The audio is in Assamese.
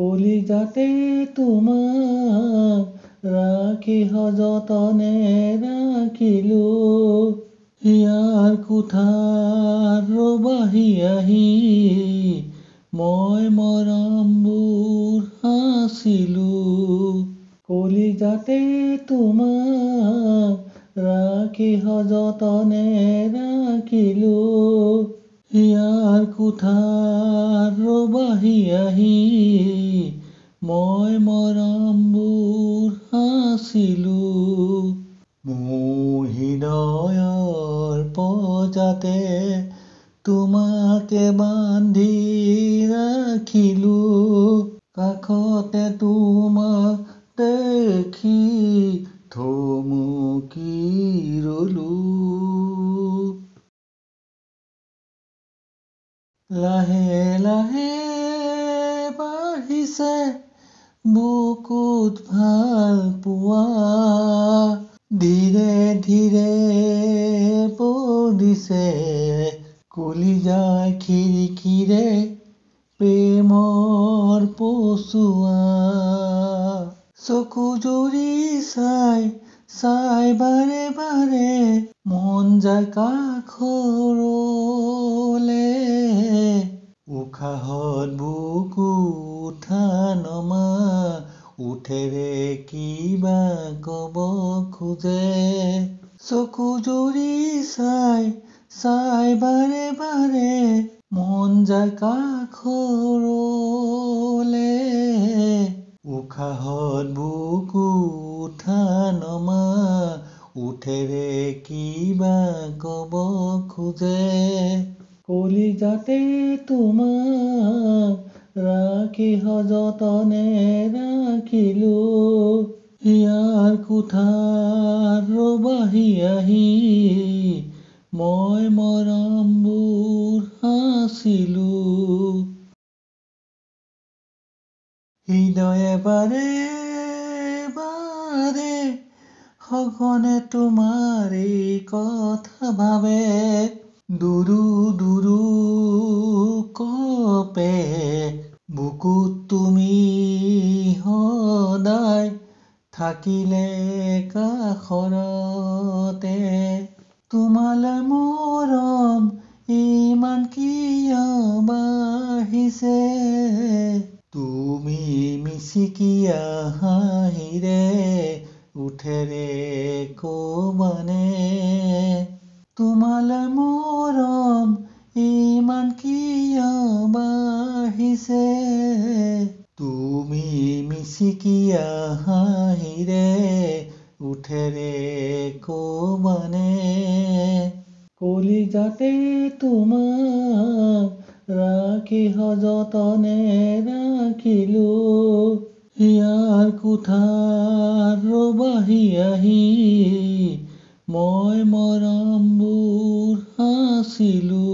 কলিজাতে তোমাক ৰাখি সযতনে ৰাখিলো, ইয়াৰ কোঠাত ৰবাহি আহি মই মৰমবোৰ সাঁচিলো। কলিজাতে তোমাক ৰাখি সযতনে ৰাখিলো, ইয়াৰ কোঠাত ৰবাহি আহি মই মৰমবোৰ সাঁচিলো। মোৰ হৃদয়ৰ পঁজাতে তোমাকে বান্ধি ৰাখিলো, কাষতে তোমাক দেখি থমকি ৰলো। লাহে লাহে বাঢ়িছে বুকুত ভাল পোৱা, ধীৰে ধীৰে পৰিছে কলিজাৰ খিৰিকীৰে প্ৰেমৰ পচুৱা। চকু জুৰি চাই চাই বাৰে বাৰে মন যায় কাষৰলে, উশাহত বুকু উঠা নমা ওঠেৰে কিবা কব খোজে। চকু জুৰি চাই চাই বাৰে বাৰে মন যায় কাষৰলে, উশাহত বুকু উঠা নমা ওঠেৰে কিবা কব খোজে। কলিজাতে তোমাক ৰাখি সযতনে ৰাখিলো, ইয়াৰ কোঠাত ৰবাহি আহি মই মৰমবোৰ সাঁচিলো। হৃদয়ে বাৰে বাৰে সঘনে তোমাৰ এই কথা ভাবে, দুৰু দুৰু কপে বুকুত তুমি সদায় থাকিলে কাষৰতে। তোমালৈ মৰম ইমান কিয় বাঢ়িছে, তুমি মিচিকিয়া হাঁহিৰে ওঠেৰে কবানে। তোমালৈ মৰম ইমান কিয় বাঢ়িছে, তুমি মিচিকিয়া হাঁহিৰে ওঠেৰে কবানে। কলিজাতে তোমাক ৰাখি সযতনে ৰাখিলো, ইয়াৰ কোঠাত ৰবাহি আহি মই মৰমবোৰ সাঁচিলো।